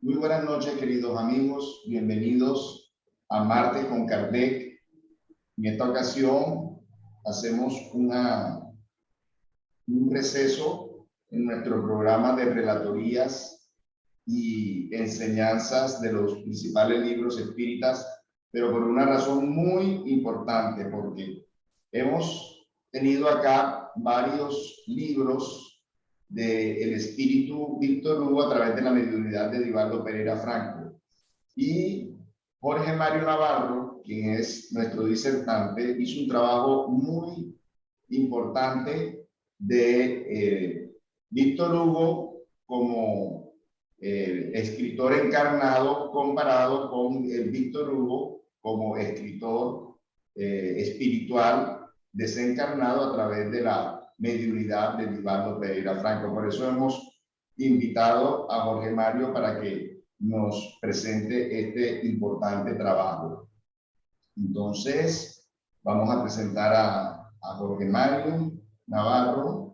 Muy buenas noches, queridos amigos. Bienvenidos a Martes con Kardec. En esta ocasión hacemos un receso en nuestro programa de relatorías y enseñanzas de los principales libros espíritas, pero por una razón muy importante, porque hemos tenido acá varios libros del espíritu Víctor Hugo a través de la mediunidad de Edivaldo Pereira Franco. Y Jorge Mario Navarro, quien es nuestro disertante, hizo un trabajo muy importante de Víctor Hugo como escritor encarnado comparado con el Víctor Hugo como escritor espiritual desencarnado a través de la mediunidad de Edivaldo Pereira Franco. Por eso hemos invitado a Jorge Mario para que nos presente este importante trabajo. Entonces, vamos a presentar a Jorge Mario Navarro.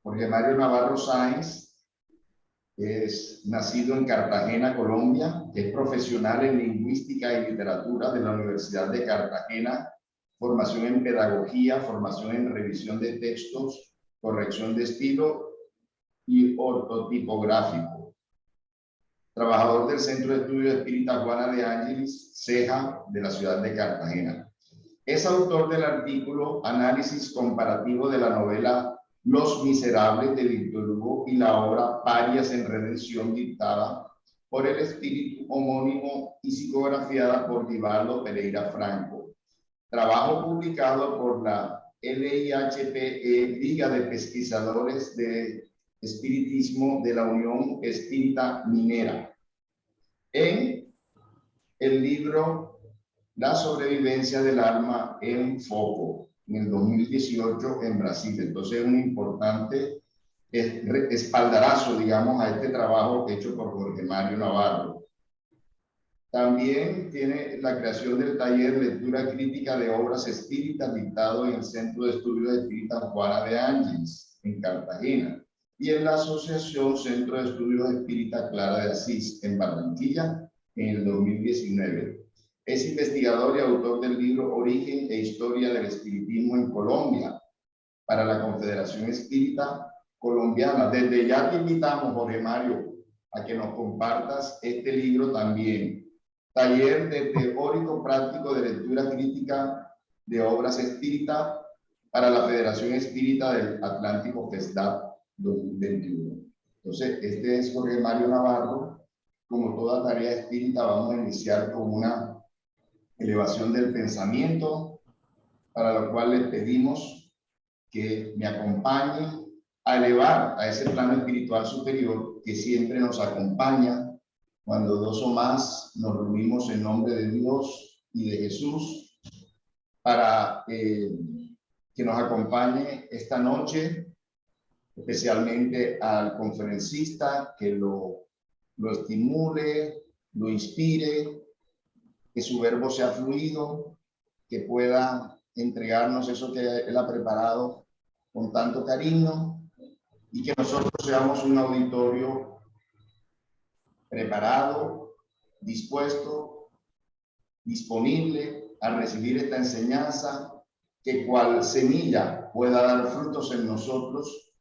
Jorge Mario Navarro Sáenz es nacido en Cartagena, Colombia, es profesional en lingüística y literatura de la Universidad de Cartagena, formación en pedagogía, formación en revisión de textos, corrección de estilo y ortotipográfico. Trabajador del Centro de Estudios Espírita Juana de Ángeles, CEJA, de la ciudad de Cartagena. Es autor del artículo Análisis comparativo de la novela Los Miserables de Víctor Hugo y la obra Parias en Redención, dictada por el espíritu homónimo y psicografiada por Edivaldo Pereira Franco. Trabajo publicado por la LIHPE, Liga de Pesquisadores de Espiritismo de la Unión Espírita Minera, en el libro La sobrevivencia del alma en foco, en el 2018 en Brasil. Entonces es un importante espaldarazo, digamos, a este trabajo hecho por Jorge Mario Navarro. También tiene la creación del taller Lectura Crítica de Obras Espíritas, dictado en el Centro de Estudios Espíritas Juana de Ángeles, en Cartagena, y en la Asociación Centro de Estudios Espíritas Clara de Asís, en Barranquilla, en el 2019. Es investigador y autor del libro Origen e Historia del Espiritismo en Colombia, para la Confederación Espírita Colombiana. Desde ya te invitamos, Jorge Mario, a que nos compartas este libro también. Taller de teórico práctico de lectura crítica de obras espíritas para la Federación Espírita del Atlántico FESDAP 2021. Entonces, este es Jorge Mario Navarro. Como toda tarea espírita, vamos a iniciar con una elevación del pensamiento, para lo cual les pedimos que me acompañen a elevar a ese plano espiritual superior que siempre nos acompaña cuando dos o más nos reunimos en nombre de Dios y de Jesús, para que nos acompañe esta noche, especialmente al conferencista, que lo estimule, lo inspire, que su verbo sea fluido, que pueda entregarnos eso que él ha preparado con tanto cariño, y que nosotros seamos un auditorio preparado, dispuesto, disponible a recibir esta enseñanza, que cual semilla pueda dar frutos en nosotros,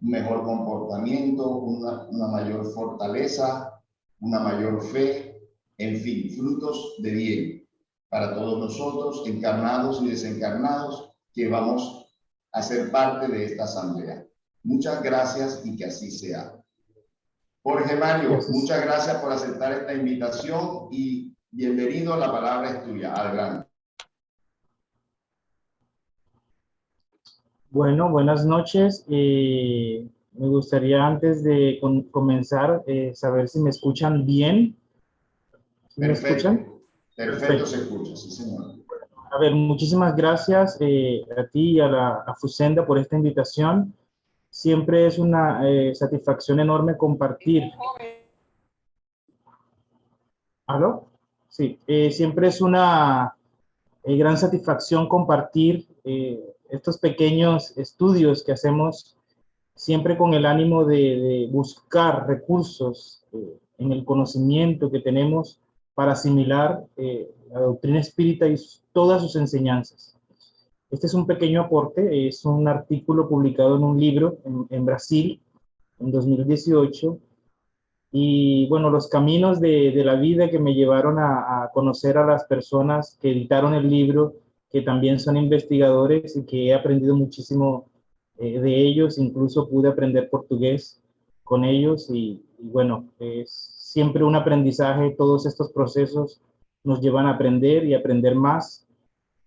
un mejor comportamiento, una mayor fortaleza, una mayor fe, en fin, frutos de bien para todos nosotros, encarnados y desencarnados, que vamos a ser parte de esta asamblea. Muchas gracias y que así sea. Jorge Mario, muchas gracias por aceptar esta invitación y bienvenido. La palabra es tuya. Adelante. Bueno, buenas noches. Me gustaría, antes de comenzar, saber si me escuchan bien. ¿Sí me escuchan? Perfecto, se escucha, sí, señor. A ver, muchísimas gracias a ti y a Fusenda por esta invitación. Siempre es una satisfacción enorme compartir. ¿Aló? Sí, siempre es una gran satisfacción compartir estos pequeños estudios que hacemos siempre con el ánimo de buscar recursos en el conocimiento que tenemos para asimilar la doctrina espírita y todas sus enseñanzas. Este es un pequeño aporte, es un artículo publicado en un libro en Brasil en 2018. Y bueno, los caminos de la vida que me llevaron a conocer a las personas que editaron el libro, que también son investigadores y que he aprendido muchísimo de ellos, incluso pude aprender portugués con ellos y bueno, es siempre un aprendizaje, todos estos procesos nos llevan a aprender y aprender más,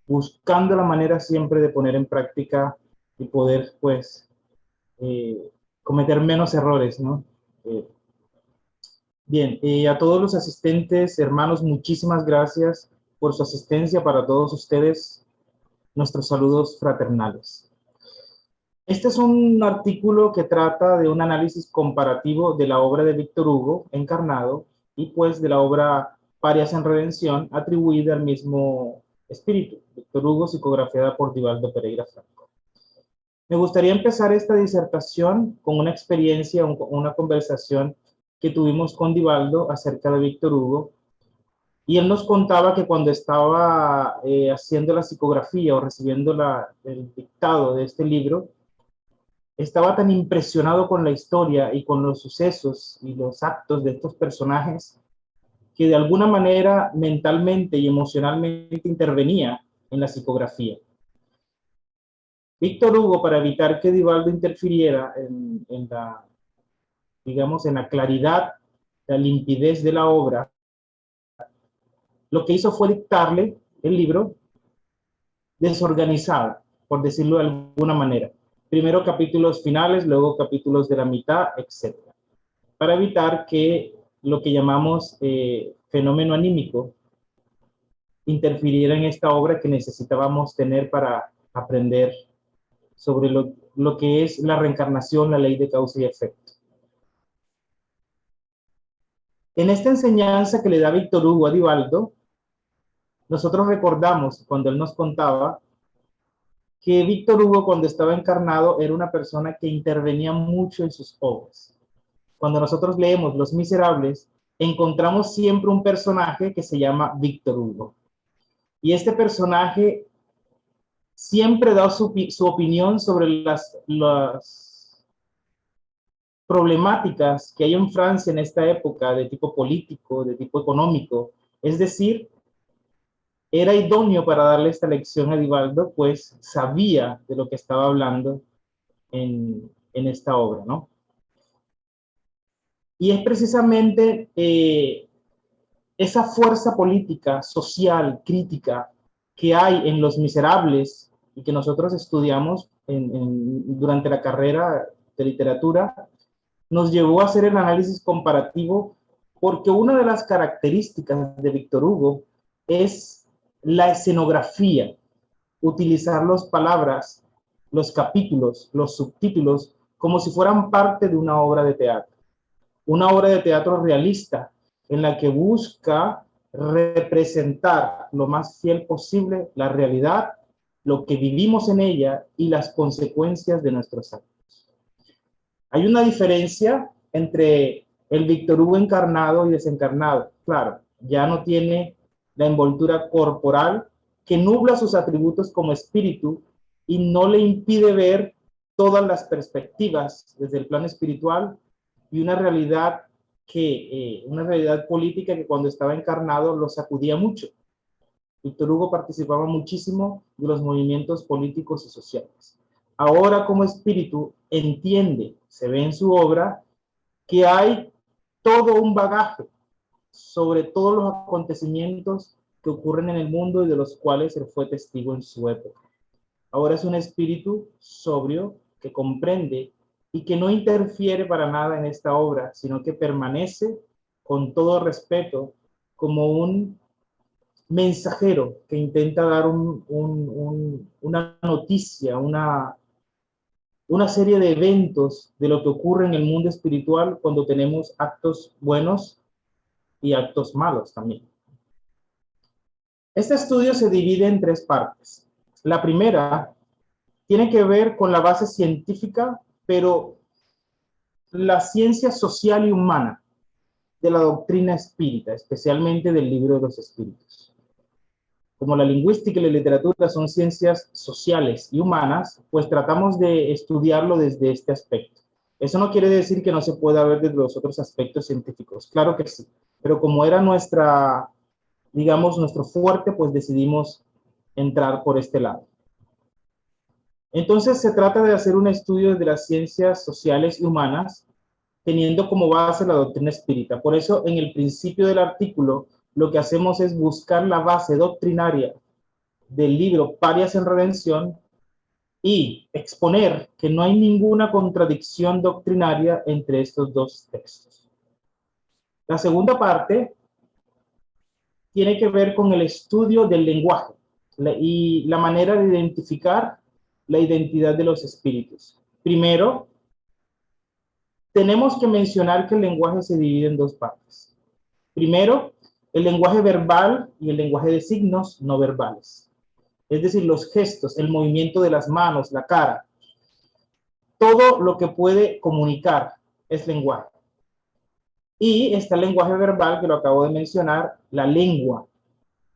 buscando la manera siempre de poner en práctica y poder pues eh, cometer menos errores, ¿no? Bien, a todos los asistentes, hermanos, muchísimas gracias por su asistencia. Para todos ustedes, nuestros saludos fraternales. Este es un artículo que trata de un análisis comparativo de la obra de Víctor Hugo, Encarnado, y pues de la obra Parias en Redención, atribuida al mismo espíritu, Víctor Hugo, psicografiada por Divaldo Pereira Franco. Me gustaría empezar esta disertación con una experiencia, una conversación que tuvimos con Divaldo acerca de Víctor Hugo, y él nos contaba que cuando estaba haciendo la psicografía o recibiendo el dictado de este libro, estaba tan impresionado con la historia y con los sucesos y los actos de estos personajes que de alguna manera mentalmente y emocionalmente intervenía en la psicografía. Víctor Hugo, para evitar que Divaldo interfiriera en la, digamos, en la claridad, la limpidez de la obra, lo que hizo fue dictarle el libro desorganizado, por decirlo de alguna manera. Primero capítulos finales, luego capítulos de la mitad, etc. Para evitar que lo que llamamos fenómeno anímico interfiriera en esta obra que necesitábamos tener para aprender sobre lo que es la reencarnación, la ley de causa y efecto. En esta enseñanza que le da Víctor Hugo a Divaldo, nosotros recordamos cuando él nos contaba que Víctor Hugo, cuando estaba encarnado, era una persona que intervenía mucho en sus obras. Cuando nosotros leemos Los Miserables, encontramos siempre un personaje que se llama Víctor Hugo. Y este personaje siempre da su opinión sobre las problemáticas que hay en Francia en esta época de tipo político, de tipo económico. Es decir, era idóneo para darle esta lección a Divaldo, pues sabía de lo que estaba hablando en esta obra, ¿no? Y es precisamente esa fuerza política, social, crítica que hay en Los Miserables y que nosotros estudiamos durante la carrera de literatura, nos llevó a hacer el análisis comparativo porque una de las características de Víctor Hugo es la escenografía, utilizar las palabras, los capítulos, los subtítulos, como si fueran parte de una obra de teatro. Una obra de teatro realista en la que busca representar lo más fiel posible la realidad, lo que vivimos en ella y las consecuencias de nuestros actos. Hay una diferencia entre el Víctor Hugo encarnado y desencarnado. Claro, ya no tiene la envoltura corporal que nubla sus atributos como espíritu y no le impide ver todas las perspectivas desde el plano espiritual y una realidad una realidad política que cuando estaba encarnado lo sacudía mucho. Víctor Hugo participaba muchísimo de los movimientos políticos y sociales. Ahora como espíritu entiende, se ve en su obra, que hay todo un bagaje sobre todos los acontecimientos que ocurren en el mundo y de los cuales él fue testigo en su época. Ahora es un espíritu sobrio que comprende y que no interfiere para nada en esta obra, sino que permanece con todo respeto como un mensajero que intenta dar una noticia, una serie de eventos de lo que ocurre en el mundo espiritual cuando tenemos actos buenos y actos malos también. Este estudio se divide en tres partes. La primera tiene que ver con la base científica, pero la ciencia social y humana de la doctrina espírita, especialmente del libro de los espíritus. Como la lingüística y la literatura son ciencias sociales y humanas, pues tratamos de estudiarlo desde este aspecto. Eso no quiere decir que no se pueda ver desde los otros aspectos científicos, claro que sí, pero como era digamos, nuestro fuerte, pues decidimos entrar por este lado. Entonces se trata de hacer un estudio de las ciencias sociales y humanas, teniendo como base la doctrina espírita. Por eso, en el principio del artículo, lo que hacemos es buscar la base doctrinaria del libro Parias en Redención y exponer que no hay ninguna contradicción doctrinaria entre estos dos textos. La segunda parte tiene que ver con el estudio del lenguaje y la manera de identificar la identidad de los espíritus. Primero, tenemos que mencionar que el lenguaje se divide en dos partes. Primero, el lenguaje verbal y el lenguaje de signos no verbales. Es decir, los gestos, el movimiento de las manos, la cara. Todo lo que puede comunicar es lenguaje. Y está el lenguaje verbal, que lo acabo de mencionar, la lengua,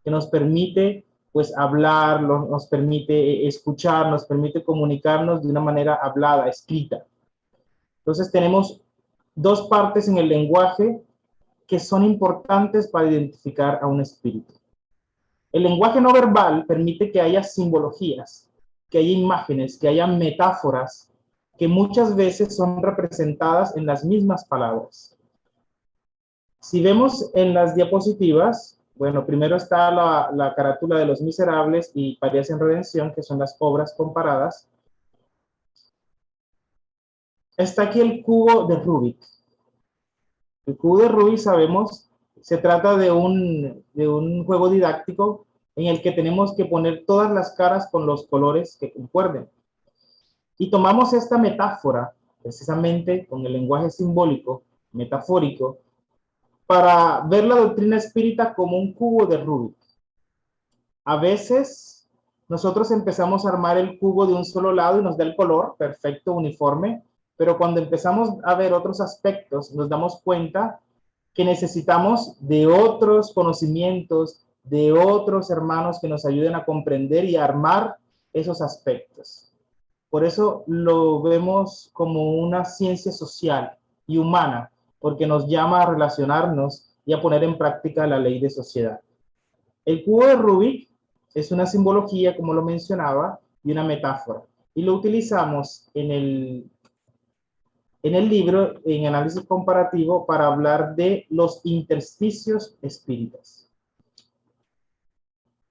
que nos permite pues hablar, nos permite escuchar, nos permite comunicarnos de una manera hablada, escrita. Entonces tenemos dos partes en el lenguaje que son importantes para identificar a un espíritu. El lenguaje no verbal permite que haya simbologías, que haya imágenes, que haya metáforas, que muchas veces son representadas en las mismas palabras. Si vemos en las diapositivas, bueno, primero está la carátula de Los Miserables y Parias en Redención, que son las obras comparadas. Está aquí el cubo de Rubik. El cubo de Rubik, sabemos, se trata de un juego didáctico en el que tenemos que poner todas las caras con los colores que concuerden. Y tomamos esta metáfora, precisamente con el lenguaje simbólico, metafórico, para ver la doctrina espírita como un cubo de Rubik. A veces nosotros empezamos a armar el cubo de un solo lado y nos da el color perfecto, uniforme, pero cuando empezamos a ver otros aspectos, nos damos cuenta que necesitamos de otros conocimientos, de otros hermanos que nos ayuden a comprender y a armar esos aspectos. Por eso lo vemos como una ciencia social y humana, porque nos llama a relacionarnos y a poner en práctica la ley de sociedad. El cubo de Rubik es una simbología, como lo mencionaba, y una metáfora. Y lo utilizamos en el libro, en análisis comparativo, para hablar de los intersticios espíritas.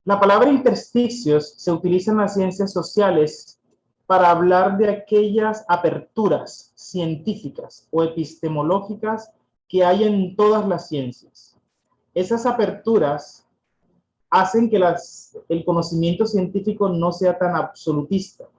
La palabra intersticios se utiliza en las ciencias sociales para hablar de aquellas aperturas científicas o epistemológicas que hay en todas las ciencias. Esas aperturas hacen que el conocimiento científico no sea tan absolutista.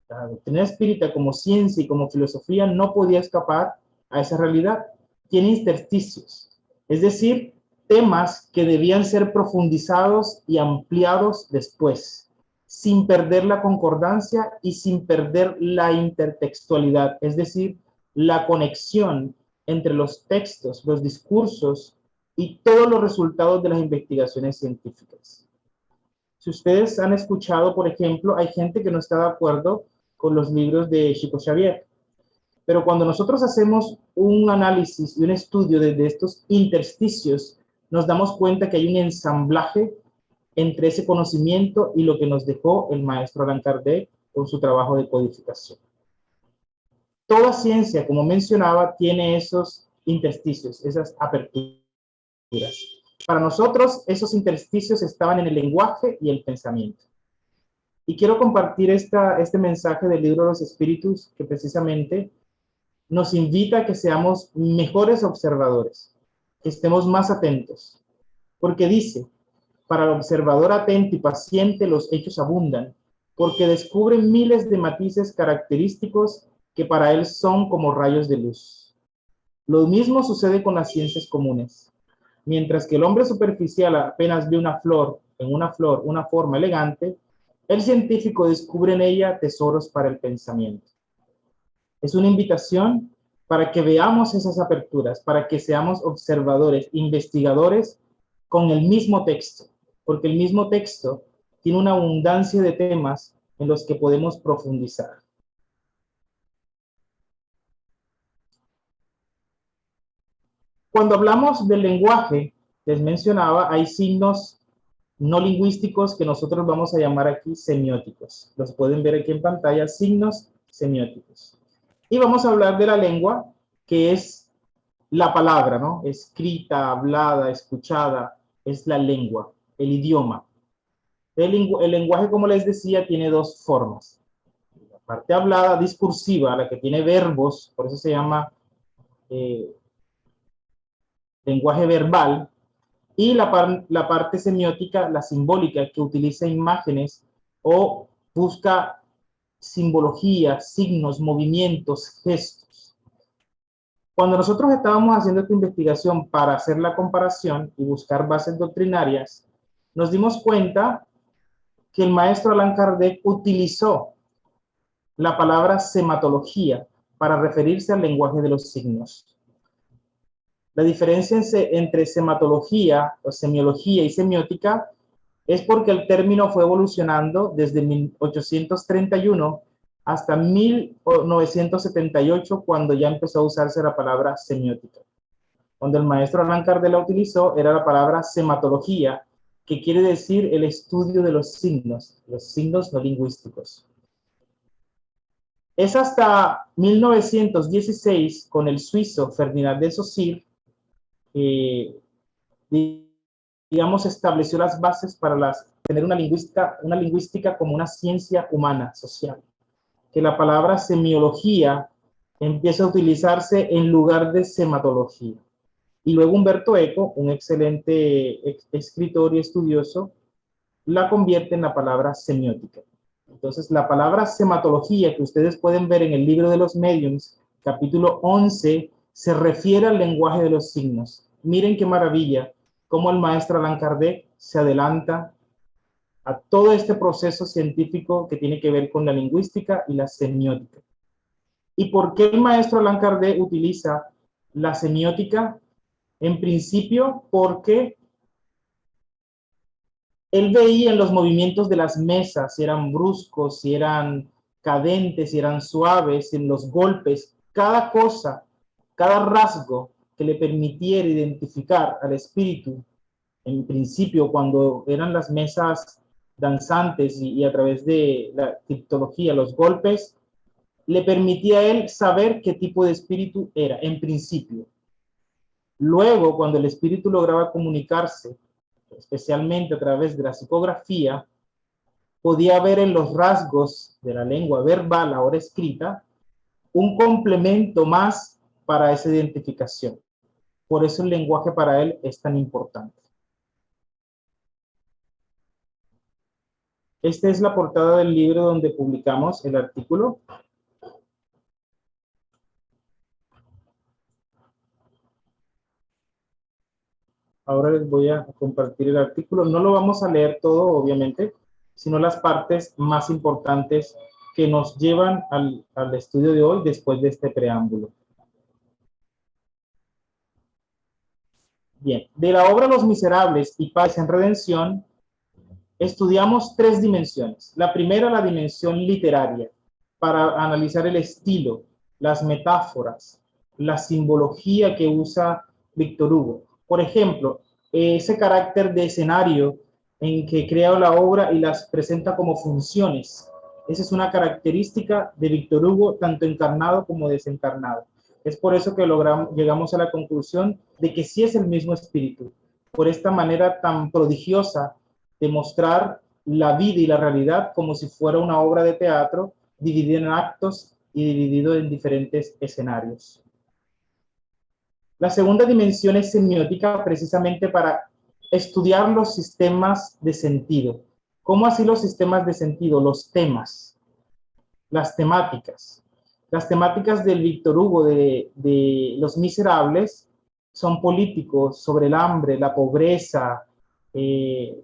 La doctrina espírita como ciencia y como filosofía no podía escapar a esa realidad. Tiene intersticios, es decir, temas que debían ser profundizados y ampliados después, sin perder la concordancia y sin perder la intertextualidad, es decir, la conexión entre los textos, los discursos y todos los resultados de las investigaciones científicas. Si ustedes han escuchado, por ejemplo, hay gente que no está de acuerdo con los libros de Chico Xavier, pero cuando nosotros hacemos un análisis y un estudio de estos intersticios, nos damos cuenta que hay un ensamblaje entre ese conocimiento y lo que nos dejó el maestro Allan Kardec con su trabajo de codificación. Toda ciencia, como mencionaba, tiene esos intersticios, esas aperturas. Para nosotros, esos intersticios estaban en el lenguaje y el pensamiento. Y quiero compartir este mensaje del libro de los Espíritus, que precisamente nos invita a que seamos mejores observadores, que estemos más atentos. Porque dice, para el observador atento y paciente los hechos abundan, porque descubre miles de matices característicos que para él son como rayos de luz. Lo mismo sucede con las ciencias comunes. Mientras que el hombre superficial apenas ve una flor, una forma elegante, el científico descubre en ella tesoros para el pensamiento. Es una invitación para que veamos esas aperturas, para que seamos observadores, investigadores con el mismo texto, porque el mismo texto tiene una abundancia de temas en los que podemos profundizar. Cuando hablamos del lenguaje, les mencionaba, hay signos no lingüísticos que nosotros vamos a llamar aquí semióticos. Los pueden ver aquí en pantalla, signos semióticos. Y vamos a hablar de la lengua, que es la palabra, ¿no? Escrita, hablada, escuchada, es la lengua, el idioma. El lenguaje, como les decía, tiene dos formas. La parte hablada, discursiva, la que tiene verbos, por eso se llama lenguaje verbal, y la parte semiótica, la simbólica, que utiliza imágenes o busca simbología, signos, movimientos, gestos. Cuando nosotros estábamos haciendo esta investigación para hacer la comparación y buscar bases doctrinarias, nos dimos cuenta que el maestro Allan Kardec utilizó la palabra sematología para referirse al lenguaje de los signos. La diferencia entre sematología o semiología y semiótica es porque el término fue evolucionando desde 1831 hasta 1978, cuando ya empezó a usarse la palabra semiótica. Cuando el maestro Allan Kardec la utilizó, era la palabra sematología, que quiere decir el estudio de los signos no lingüísticos. Es hasta 1916, con el suizo Ferdinand de Saussure, digamos, estableció las bases para tener una lingüística como una ciencia humana, social. Que la palabra semiología empieza a utilizarse en lugar de sematología. Y luego Umberto Eco, un excelente escritor y estudioso, la convierte en la palabra semiótica. Entonces, la palabra sematología, que ustedes pueden ver en el libro de los Mediums, capítulo 11, se refiere al lenguaje de los signos. Miren qué maravilla, cómo el maestro Allan Kardec se adelanta a todo este proceso científico que tiene que ver con la lingüística y la semiótica. ¿Y por qué el maestro Allan Kardec utiliza la semiótica? En principio, porque él veía en los movimientos de las mesas, si eran bruscos, si eran cadentes, si eran suaves, en los golpes, cada cosa, cada rasgo que le permitiera identificar al espíritu, en principio cuando eran las mesas danzantes y a través de la criptología, los golpes, le permitía a él saber qué tipo de espíritu era, en principio. Luego, cuando el espíritu lograba comunicarse, especialmente a través de la psicografía, podía ver en los rasgos de la lengua verbal, ahora escrita, un complemento más para esa identificación. Por eso el lenguaje para él es tan importante. Esta es la portada del libro donde publicamos el artículo. Ahora les voy a compartir el artículo. No lo vamos a leer todo, obviamente, sino las partes más importantes que nos llevan al estudio de hoy después de este preámbulo. Bien, de la obra Los Miserables y Paz en Redención, estudiamos tres dimensiones. La primera, la dimensión literaria, para analizar el estilo, las metáforas, la simbología que usa Víctor Hugo. Por ejemplo, ese carácter de escenario en que crea la obra y las presenta como funciones. Esa es una característica de Víctor Hugo, tanto encarnado como desencarnado. Es por eso que llegamos a la conclusión de que sí es el mismo espíritu, por esta manera tan prodigiosa de mostrar la vida y la realidad como si fuera una obra de teatro dividida en actos y dividido en diferentes escenarios. La segunda dimensión es semiótica, precisamente para estudiar los sistemas de sentido, ¿Cómo así los sistemas de sentido, los temas, las temáticas? Las temáticas del Víctor Hugo de Los Miserables son políticos, sobre el hambre, la pobreza,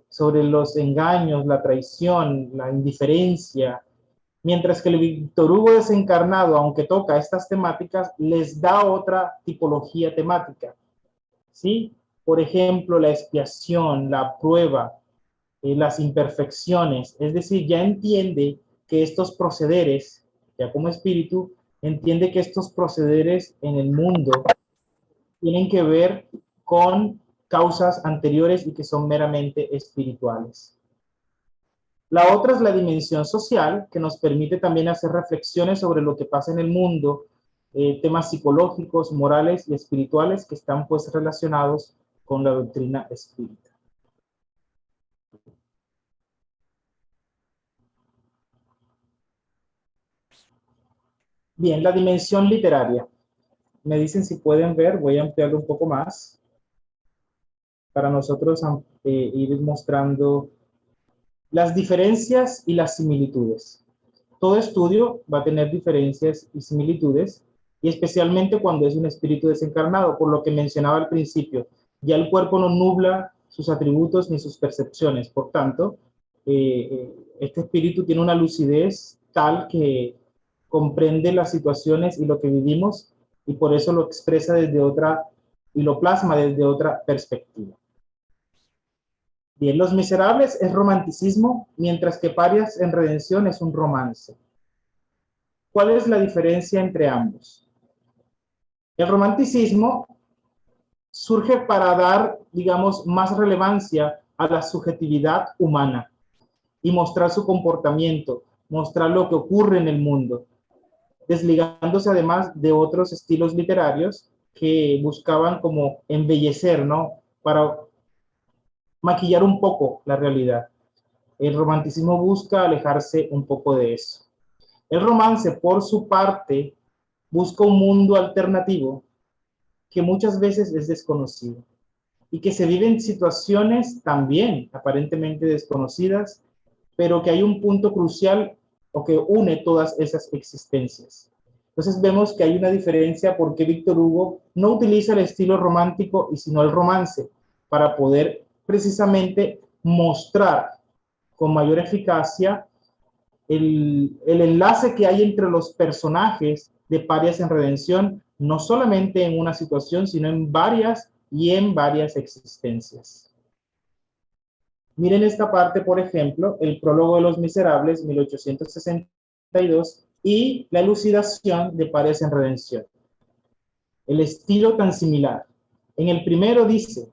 sobre los engaños, la traición, la indiferencia, mientras que el Víctor Hugo desencarnado, aunque toca estas temáticas, les da otra tipología temática, ¿sí? Por ejemplo, la expiación, la prueba, las imperfecciones, es decir, ya entiende que estos procederes, ya como espíritu, entiende que estos procederes en el mundo tienen que ver con causas anteriores y que son meramente espirituales. La otra es la dimensión social, que nos permite también hacer reflexiones sobre lo que pasa en el mundo, temas psicológicos, morales y espirituales que están pues relacionados con la doctrina espírita. Bien, la dimensión literaria. Me dicen si pueden ver, voy a ampliarlo un poco más para nosotros ir mostrando las diferencias y las similitudes. Todo estudio va a tener diferencias y similitudes, y especialmente cuando es un espíritu desencarnado, por lo que mencionaba al principio, ya el cuerpo no nubla sus atributos ni sus percepciones, por tanto, este espíritu tiene una lucidez tal que comprende las situaciones y lo que vivimos, y por eso lo expresa desde otra, y lo plasma desde otra perspectiva. Bien, Los Miserables es romanticismo, mientras que Parias en Redención es un romance. ¿Cuál es la diferencia entre ambos? El romanticismo surge para dar, digamos, más relevancia a la subjetividad humana y mostrar su comportamiento, mostrar lo que ocurre en el mundo, desligándose además de otros estilos literarios que buscaban como embellecer, ¿no? Para maquillar un poco la realidad. El romanticismo busca alejarse un poco de eso. El romance, por su parte, busca un mundo alternativo que muchas veces es desconocido y que se viven situaciones también aparentemente desconocidas, pero que hay un punto crucial o que une todas esas existencias. Entonces vemos que hay una diferencia porque Víctor Hugo no utiliza el estilo romántico y sino el romance para poder precisamente mostrar con mayor eficacia el enlace que hay entre los personajes de Parias en Redención, no solamente en una situación, sino en varias y en varias existencias. Miren esta parte, por ejemplo, el prólogo de Los Miserables, 1862, y la elucidación de Parias en Redención. El estilo tan similar. En el primero dice,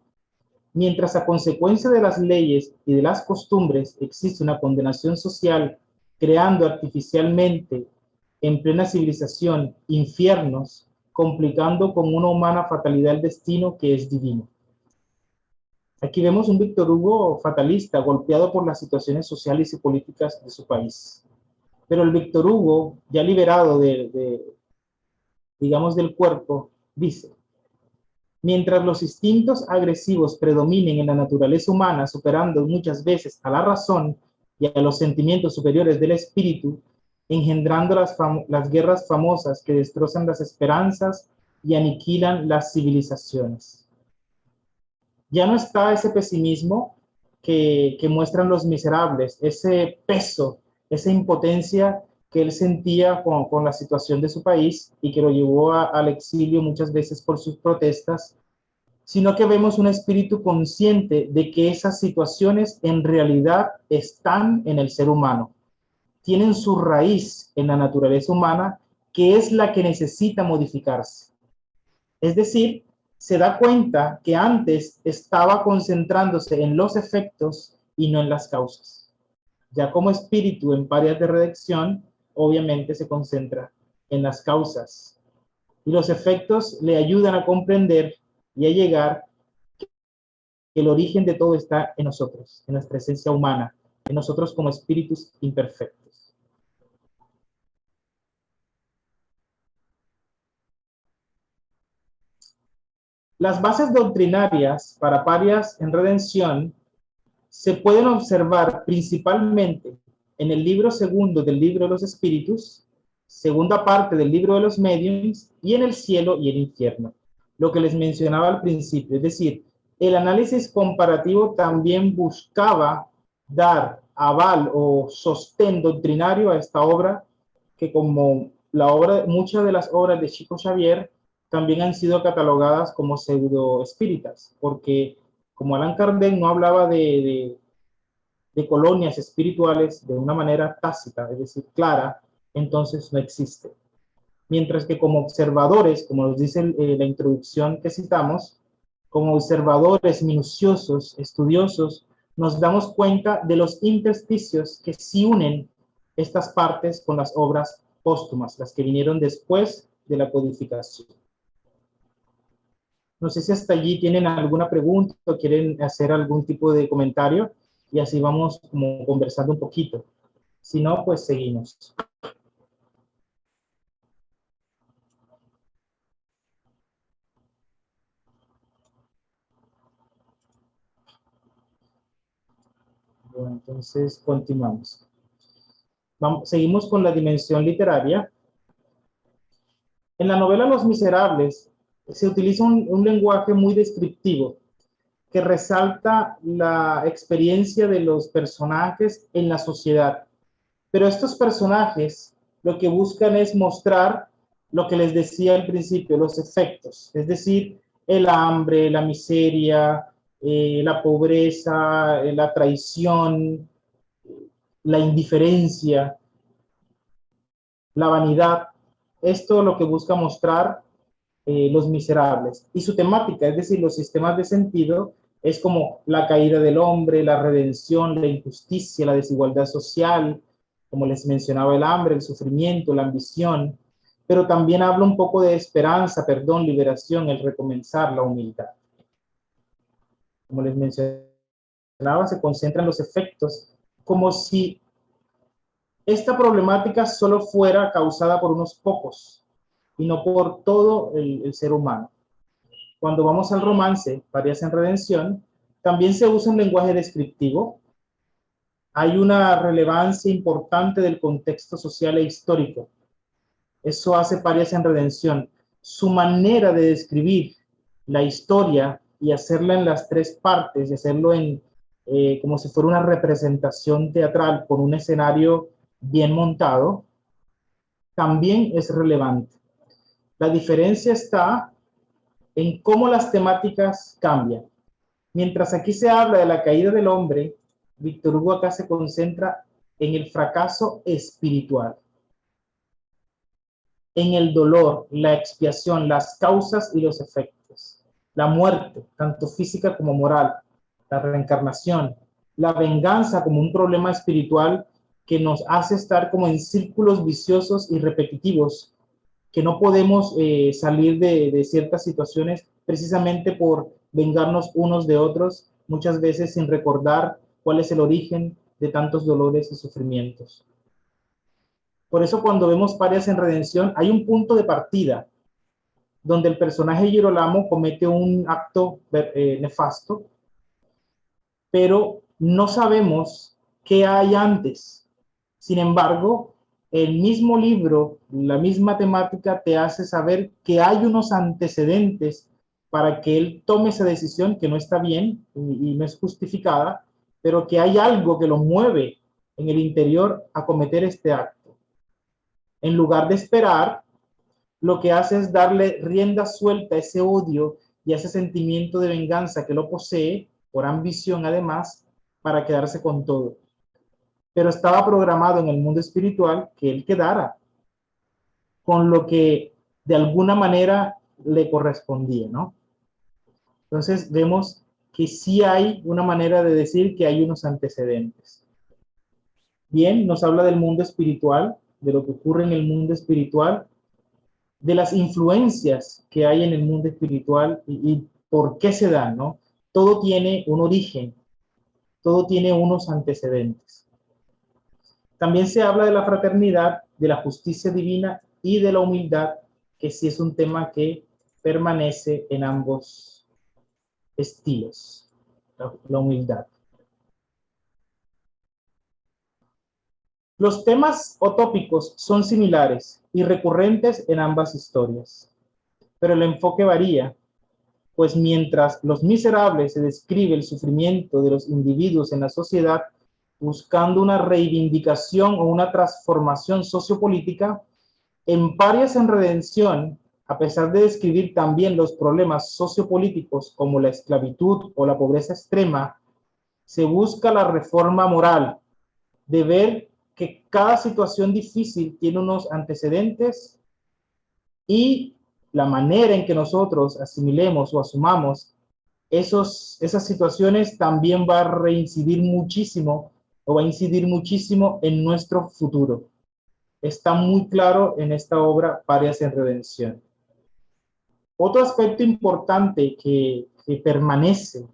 mientras a consecuencia de las leyes y de las costumbres existe una condenación social creando artificialmente en plena civilización infiernos, complicando con una humana fatalidad el destino que es divino. Aquí vemos un Víctor Hugo fatalista, golpeado por las situaciones sociales y políticas de su país. Pero el Víctor Hugo, ya liberado digamos, del cuerpo, dice, mientras los instintos agresivos predominen en la naturaleza humana, superando muchas veces a la razón y a los sentimientos superiores del espíritu, engendrando las guerras famosas que destrozan las esperanzas y aniquilan las civilizaciones. Ya no está ese pesimismo que muestran Los Miserables, ese peso, esa impotencia que él sentía con la situación de su país y que lo llevó al exilio muchas veces por sus protestas, sino que vemos un espíritu consciente de que esas situaciones en realidad están en el ser humano, tienen su raíz en la naturaleza humana, que es la que necesita modificarse. Es decir, se da cuenta que antes estaba concentrándose en los efectos y no en las causas. Ya como espíritu en Parias de Redención, obviamente se concentra en las causas. Y los efectos le ayudan a comprender y a llegar que el origen de todo está en nosotros, en nuestra esencia humana, en nosotros como espíritus imperfectos. Las bases doctrinarias para Parias en Redención se pueden observar principalmente en el libro segundo del libro de los espíritus, segunda parte del libro de los mediums, y en el cielo y el infierno. Lo que les mencionaba al principio, es decir, el análisis comparativo también buscaba dar aval o sostén doctrinario a esta obra, que como muchas de las obras de Chico Xavier también han sido catalogadas como pseudo-espíritas, porque como Allan Kardec no hablaba de colonias espirituales de una manera tácita, es decir, clara, entonces no existe. Mientras que como observadores, como nos dice la introducción que citamos, como observadores minuciosos, estudiosos, nos damos cuenta de los intersticios que sí unen estas partes con las obras póstumas, las que vinieron después de la codificación. No sé si hasta allí tienen alguna pregunta o quieren hacer algún tipo de comentario y así vamos como conversando un poquito. Si no, pues seguimos. Bueno, entonces continuamos. Seguimos con la dimensión literaria. En la novela Los Miserables se utiliza un lenguaje muy descriptivo que resalta la experiencia de los personajes en la sociedad. Pero estos personajes lo que buscan es mostrar lo que les decía al principio, los efectos, es decir, el hambre, la miseria, la pobreza, la traición, la indiferencia, la vanidad. Esto es lo que busca mostrar Los Miserables. Y su temática, es decir, los sistemas de sentido, es como la caída del hombre, la redención, la injusticia, la desigualdad social, como les mencionaba, el hambre, el sufrimiento, la ambición, pero también habla un poco de esperanza, perdón, liberación, el recomenzar, la humildad. Como les mencionaba, se concentra en los efectos, como si esta problemática solo fuera causada por unos pocos y no por todo el ser humano. Cuando vamos al romance, Parias en Redención, también se usa un lenguaje descriptivo. Hay una relevancia importante del contexto social e histórico. Eso hace Parias en Redención. Su manera de describir la historia y hacerla en las tres partes, y hacerlo como si fuera una representación teatral con un escenario bien montado, también es relevante. La diferencia está en cómo las temáticas cambian. Mientras aquí se habla de la caída del hombre, Víctor Hugo acá se concentra en el fracaso espiritual, en el dolor, la expiación, las causas y los efectos, la muerte, tanto física como moral, la reencarnación, la venganza como un problema espiritual que nos hace estar como en círculos viciosos y repetitivos, que no podemos salir de ciertas situaciones precisamente por vengarnos unos de otros, muchas veces sin recordar cuál es el origen de tantos dolores y sufrimientos. Por eso cuando vemos Parias en Redención hay un punto de partida donde el personaje Girolamo comete un acto nefasto, pero no sabemos qué hay antes. Sin embargo, el mismo libro, la misma temática te hace saber que hay unos antecedentes para que él tome esa decisión que no está bien y no es justificada, pero que hay algo que lo mueve en el interior a cometer este acto. En lugar de esperar, lo que hace es darle rienda suelta a ese odio y a ese sentimiento de venganza que lo posee, por ambición además, para quedarse con todo. Pero estaba programado en el mundo espiritual que él quedara con lo que de alguna manera le correspondía, ¿no? Entonces vemos que sí hay una manera de decir que hay unos antecedentes. Bien, nos habla del mundo espiritual, de lo que ocurre en el mundo espiritual, de las influencias que hay en el mundo espiritual y por qué se dan, ¿no? Todo tiene un origen, todo tiene unos antecedentes. También se habla de la fraternidad, de la justicia divina y de la humildad, que sí es un tema que permanece en ambos estilos, la humildad. Los temas o tópicos son similares y recurrentes en ambas historias, pero el enfoque varía, pues mientras Los Miserables se describe el sufrimiento de los individuos en la sociedad buscando una reivindicación o una transformación sociopolítica, en Parias en Redención, a pesar de describir también los problemas sociopolíticos como la esclavitud o la pobreza extrema, se busca la reforma moral, de ver que cada situación difícil tiene unos antecedentes y la manera en que nosotros asimilemos o asumamos esas situaciones también va a reincidir muchísimo o va a incidir muchísimo en nuestro futuro. Está muy claro en esta obra Parias en Redención. Otro aspecto importante que permanece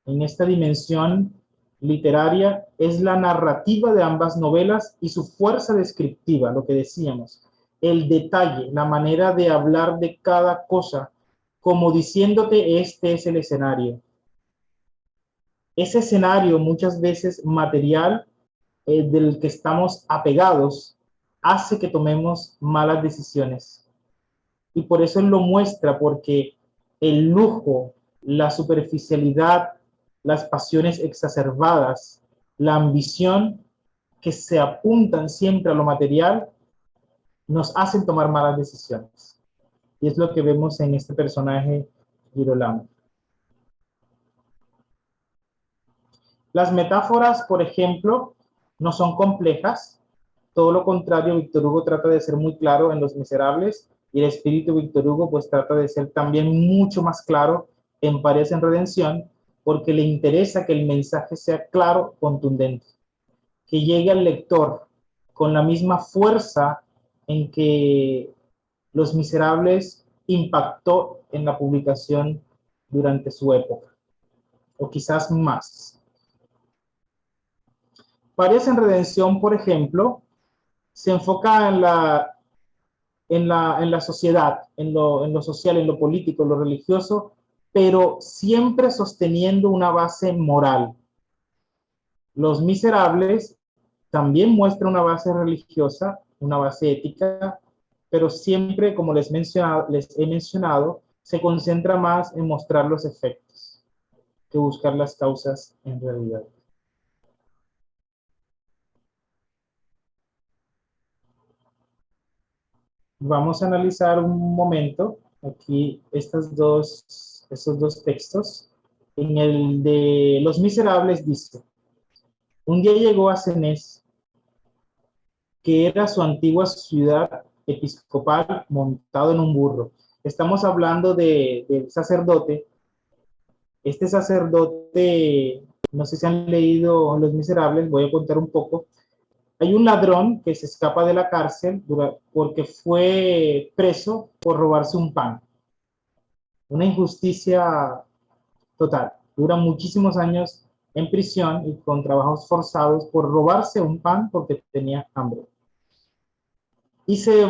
en esta dimensión literaria es la narrativa de ambas novelas y su fuerza descriptiva, lo que decíamos, el detalle, la manera de hablar de cada cosa, como diciéndote este es el escenario. Ese escenario muchas veces material del que estamos apegados hace que tomemos malas decisiones. Y por eso él lo muestra, porque el lujo, la superficialidad, las pasiones exacerbadas, la ambición que se apuntan siempre a lo material, nos hacen tomar malas decisiones. Y es lo que vemos en este personaje, Girolamo. Las metáforas, por ejemplo, no son complejas. Todo lo contrario, Víctor Hugo trata de ser muy claro en Los Miserables, y el espíritu Víctor Hugo pues trata de ser también mucho más claro en Parias en Redención, porque le interesa que el mensaje sea claro, contundente, que llegue al lector con la misma fuerza en que Los Miserables impactó en la publicación durante su época, o quizás más. Parias en Redención, por ejemplo, se enfoca en la sociedad, en lo social, en lo político, en lo religioso, pero siempre sosteniendo una base moral. Los Miserables también muestra una base religiosa, una base ética, pero siempre, como les he mencionado, se concentra más en mostrar los efectos que buscar las causas en realidad. Vamos a analizar un momento aquí estos dos textos. En el de Los Miserables dice: un día llegó a Cenés, que era su antigua ciudad episcopal, montado en un burro. Estamos hablando del sacerdote. Este sacerdote, no sé si han leído Los Miserables, voy a contar un poco. Hay un ladrón que se escapa de la cárcel porque fue preso por robarse un pan. Una injusticia total. Dura muchísimos años en prisión y con trabajos forzados por robarse un pan porque tenía hambre. Y se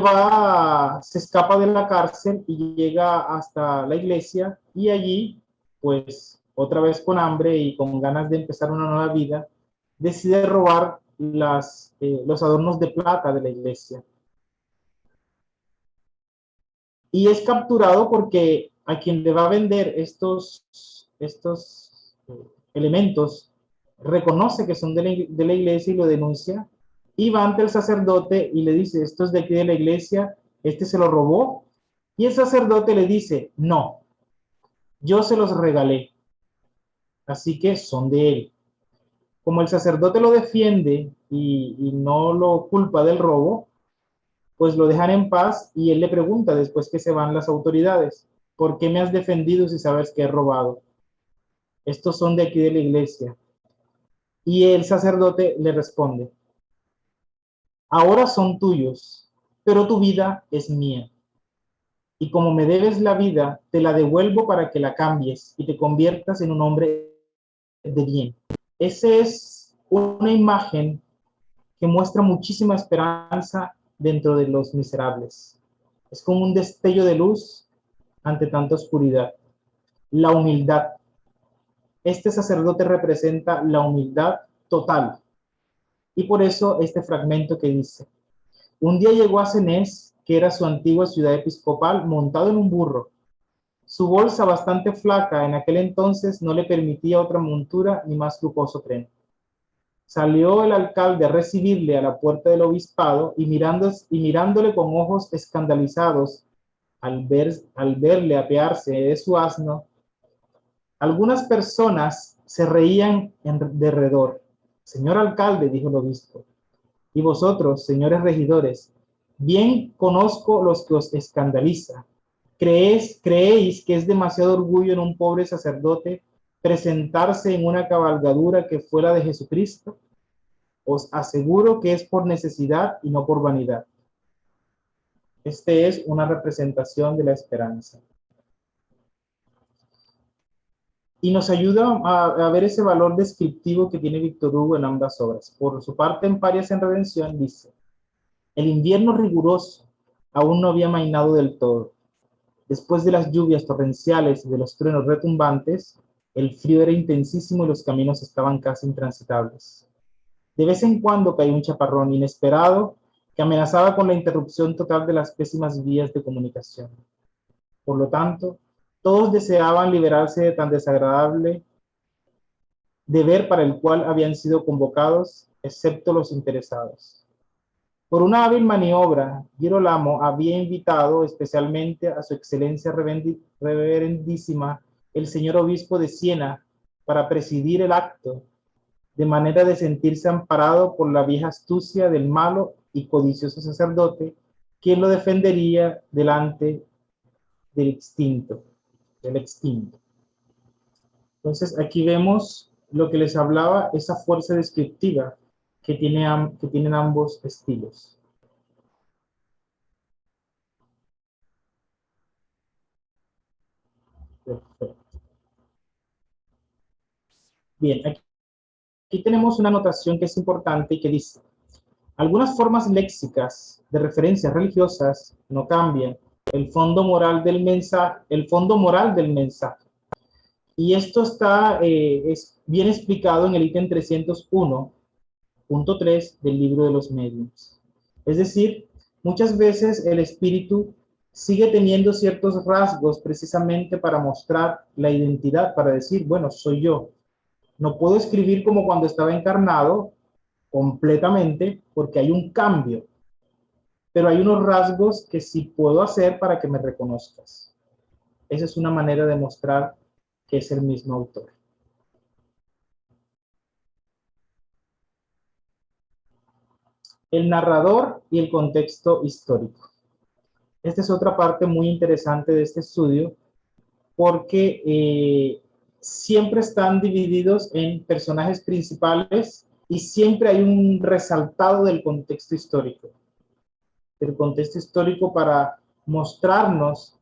escapa de la cárcel y llega hasta la iglesia, y allí, pues, otra vez con hambre y con ganas de empezar una nueva vida, decide robar los adornos de plata de la iglesia. Y es capturado porque a quien le va a vender estos elementos reconoce que son de la iglesia y lo denuncia, y va ante el sacerdote y le dice: esto es de aquí de la iglesia, este se lo robó. Y el sacerdote le dice: no, yo se los regalé, así que son de él. Como el sacerdote lo defiende y no lo culpa del robo, pues lo dejan en paz, y él le pregunta después que se van las autoridades: ¿por qué me has defendido si sabes que he robado? Estos son de aquí de la iglesia. Y el sacerdote le responde: ahora son tuyos, pero tu vida es mía. Y como me debes la vida, te la devuelvo para que la cambies y te conviertas en un hombre de bien. Esa es una imagen que muestra muchísima esperanza dentro de Los Miserables. Es como un destello de luz ante tanta oscuridad. La humildad. Este sacerdote representa la humildad total. Y por eso este fragmento que dice: un día llegó a Senés, que era su antigua ciudad episcopal, montado en un burro. Su bolsa, bastante flaca en aquel entonces, no le permitía otra montura ni más lujoso tren. Salió el alcalde a recibirle a la puerta del obispado y mirándole con ojos escandalizados al verle apearse de su asno, algunas personas se reían derredor. Señor alcalde, dijo el obispo, y vosotros, señores regidores, bien conozco los que os escandaliza. ¿Creéis que es demasiado orgullo en un pobre sacerdote presentarse en una cabalgadura que fuera de Jesucristo? Os aseguro que es por necesidad y no por vanidad. Este es una representación de la esperanza. Y nos ayuda a ver ese valor descriptivo que tiene Víctor Hugo en ambas obras. Por su parte, en Parias en Redención dice: el invierno riguroso aún no había amainado del todo. Después de las lluvias torrenciales y de los truenos retumbantes, el frío era intensísimo y los caminos estaban casi intransitables. De vez en cuando caía un chaparrón inesperado que amenazaba con la interrupción total de las pésimas vías de comunicación. Por lo tanto, todos deseaban liberarse de tan desagradable deber para el cual habían sido convocados, excepto los interesados. Por una hábil maniobra, Girolamo había invitado especialmente a su excelencia reverendísima, el señor obispo de Siena, para presidir el acto, de manera de sentirse amparado por la vieja astucia del malo y codicioso sacerdote, quien lo defendería delante del extinto. Entonces aquí vemos lo que les hablaba, esa fuerza descriptiva que tienen ambos estilos. Perfecto. Bien, aquí tenemos una anotación que es importante y que dice: algunas formas léxicas de referencias religiosas no cambian el fondo moral del mensaje, Y esto es bien explicado en el ítem 301.3 del libro de los medios. Es decir, muchas veces el espíritu sigue teniendo ciertos rasgos precisamente para mostrar la identidad, para decir, bueno, soy yo. No puedo escribir como cuando estaba encarnado completamente porque hay un cambio, pero hay unos rasgos que sí puedo hacer para que me reconozcas. Esa es una manera de mostrar que es el mismo autor. El narrador y el contexto histórico. Esta es otra parte muy interesante de este estudio porque siempre están divididos en personajes principales y siempre hay un resaltado del contexto histórico. El contexto histórico para mostrarnos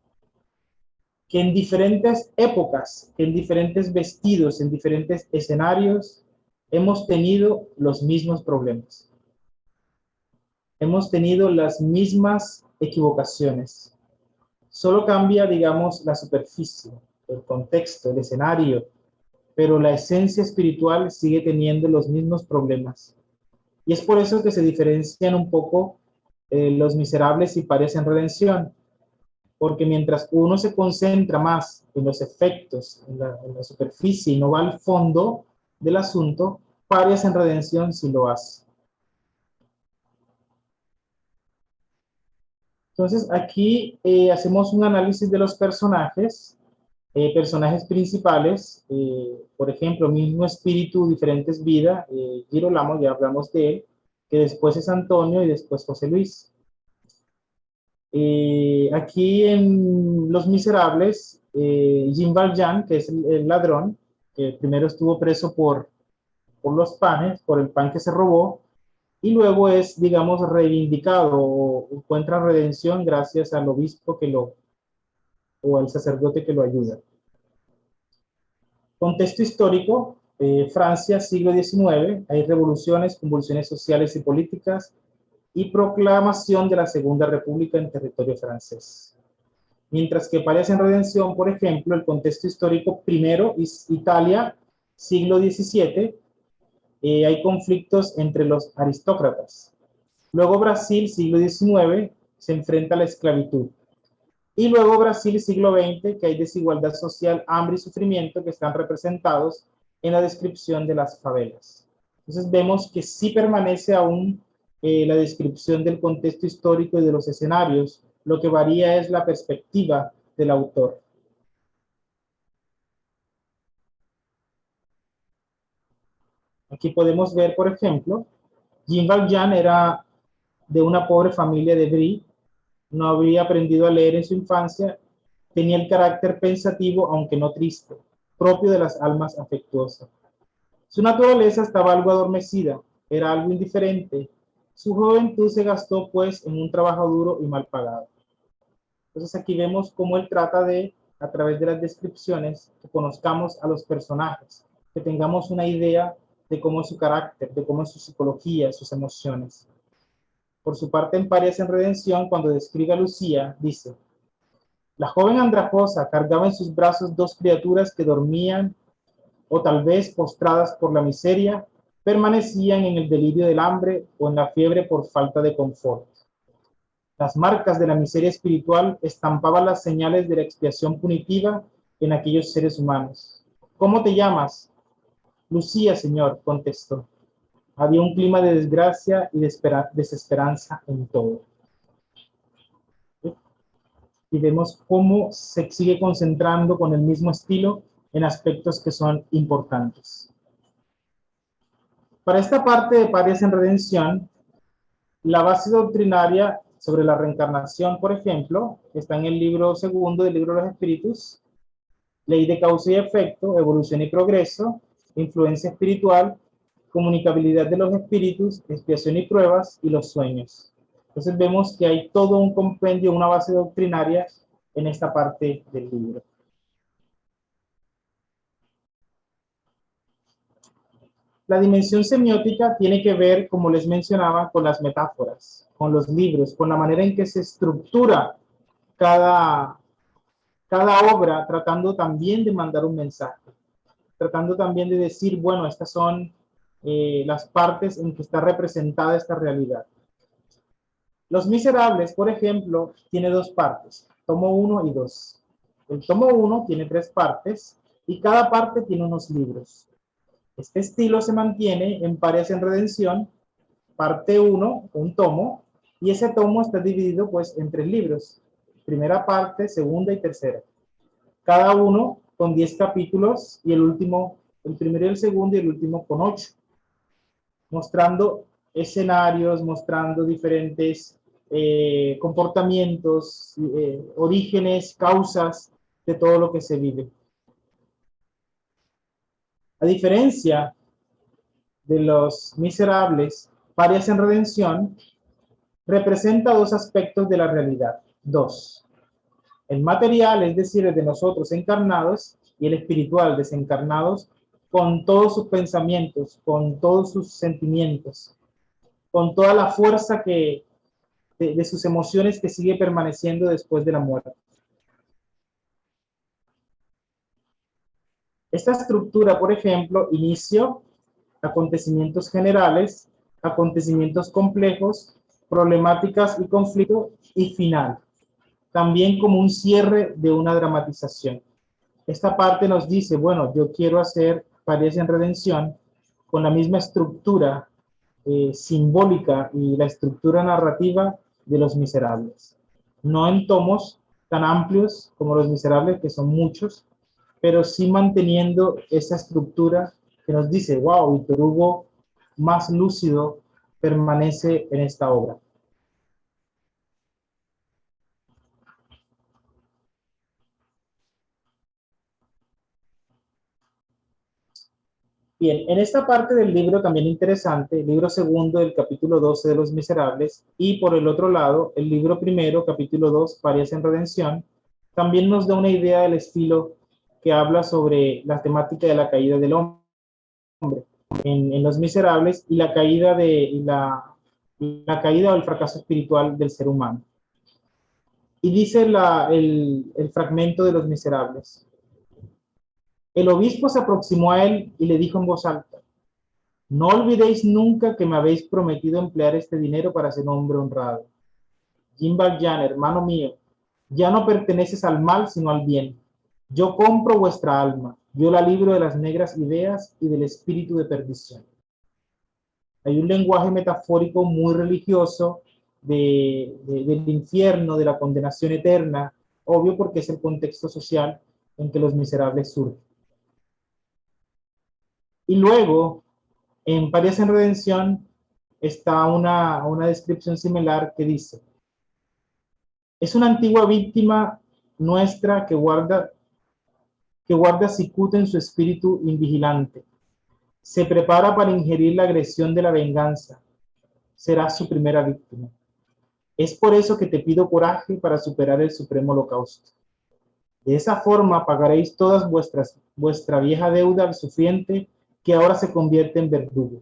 que en diferentes épocas, en diferentes vestidos, en diferentes escenarios, hemos tenido los mismos problemas. Hemos tenido las mismas equivocaciones. Solo cambia, digamos, la superficie, el contexto, el escenario, pero la esencia espiritual sigue teniendo los mismos problemas. Y es por eso que se diferencian un poco Los Miserables y Parias en Redención, porque mientras uno se concentra más en los efectos, en la superficie y no va al fondo del asunto, Parias en Redención sí lo hace. Entonces aquí hacemos un análisis de los personajes principales, por ejemplo, mismo espíritu, diferentes vidas, Girolamo, ya hablamos de él, que después es Antonio y después José Luis. Aquí en Los Miserables, Jean Valjean, que es el ladrón, que primero estuvo preso por los panes, por el pan que se robó, y luego es, digamos, reivindicado o encuentra redención gracias al obispo o al sacerdote que lo ayuda. Contexto histórico, Francia, siglo XIX, hay revoluciones, convulsiones sociales y políticas y proclamación de la Segunda República en territorio francés. Mientras que Parias en Redención, por ejemplo, el contexto histórico primero es Italia, siglo XVII, hay conflictos entre los aristócratas. Luego Brasil, siglo XIX, se enfrenta a la esclavitud. Y luego Brasil, siglo XX, que hay desigualdad social, hambre y sufrimiento que están representados en la descripción de las favelas. Entonces vemos que sí permanece aún la descripción del contexto histórico y de los escenarios. Lo que varía es la perspectiva del autor. Aquí podemos ver, por ejemplo, Jean Valjean era de una pobre familia de Brie, no había aprendido a leer en su infancia, tenía el carácter pensativo, aunque no triste, propio de las almas afectuosas. Su naturaleza estaba algo adormecida, era algo indiferente. Su juventud se gastó, pues, en un trabajo duro y mal pagado. Entonces aquí vemos cómo él trata de, a través de las descripciones, que conozcamos a los personajes, que tengamos una idea de cómo es su carácter, de cómo es su psicología, sus emociones. Por su parte, en Parias en Redención, cuando describe a Lucía, dice: la joven andrajosa cargaba en sus brazos dos criaturas que dormían o tal vez postradas por la miseria, permanecían en el delirio del hambre o en la fiebre por falta de confort. Las marcas de la miseria espiritual estampaban las señales de la expiación punitiva en aquellos seres humanos. ¿Cómo te llamas? Lucía, señor, contestó. Había un clima de desgracia y de desesperanza en todo. Y vemos cómo se sigue concentrando con el mismo estilo en aspectos que son importantes. Para esta parte de Parias en Redención, la base doctrinaria sobre la reencarnación, por ejemplo, está en el libro segundo del libro de los Espíritus, ley de causa y efecto, evolución y progreso, influencia espiritual, comunicabilidad de los espíritus, expiación y pruebas, y los sueños. Entonces vemos que hay todo un compendio, una base doctrinaria en esta parte del libro. La dimensión semiótica tiene que ver, como les mencionaba, con las metáforas, con los libros, con la manera en que se estructura cada obra, tratando también de mandar un mensaje, tratando también de decir, bueno, estas son las partes en que está representada esta realidad. Los Miserables, por ejemplo, tiene dos partes, tomo 1 y 2. El tomo 1 tiene 3 partes y cada parte tiene unos libros. Este estilo se mantiene en Parias en Redención, parte 1, un tomo, y ese tomo está dividido pues en 3 libros, primera parte, segunda y tercera. Cada uno con 10 capítulos y el último, el primero y el segundo y el último con 8, mostrando escenarios, mostrando diferentes comportamientos, orígenes, causas de todo lo que se vive. A diferencia de Los Miserables, Parias en Redención representa dos aspectos de la realidad. Dos: el material, es decir, el de nosotros encarnados, y el espiritual, desencarnados, con todos sus pensamientos, con todos sus sentimientos, con toda la fuerza de sus emociones que sigue permaneciendo después de la muerte. Esta estructura, por ejemplo, inicio, acontecimientos generales, acontecimientos complejos, problemáticas y conflicto, y final, también como un cierre de una dramatización. Esta parte nos dice, bueno, yo quiero hacer Parias en Redención con la misma estructura simbólica y la estructura narrativa de Los Miserables. No en tomos tan amplios como Los Miserables, que son muchos, pero sí manteniendo esa estructura que nos dice, wow, Víctor Hugo más lúcido permanece en esta obra. Bien, en esta parte del libro también interesante, el libro segundo del capítulo 12 de Los Miserables, y por el otro lado, el libro primero, capítulo 2, Parias en Redención, también nos da una idea del estilo que habla sobre la temática de la caída del hombre en Los Miserables y la caída la caída o el fracaso espiritual del ser humano. Y dice el fragmento de Los Miserables: el obispo se aproximó a él y le dijo en voz alta: No olvidéis nunca que me habéis prometido emplear este dinero para ser un hombre honrado. Jim Valjean, hermano mío, ya no perteneces al mal, sino al bien. Yo compro vuestra alma, yo la libro de las negras ideas y del espíritu de perdición. Hay un lenguaje metafórico muy religioso del infierno, de la condenación eterna, obvio porque es el contexto social en que los miserables surgen. Y luego, en Parias en Redención, está una descripción similar que dice: es una antigua víctima nuestra que guarda cicuta en su espíritu invigilante. Se prepara para ingerir la agresión de la venganza. Será su primera víctima. Es por eso que te pido coraje para superar el supremo holocausto. De esa forma pagaréis todas vuestra vieja deuda al sufriente que ahora se convierte en verdugo.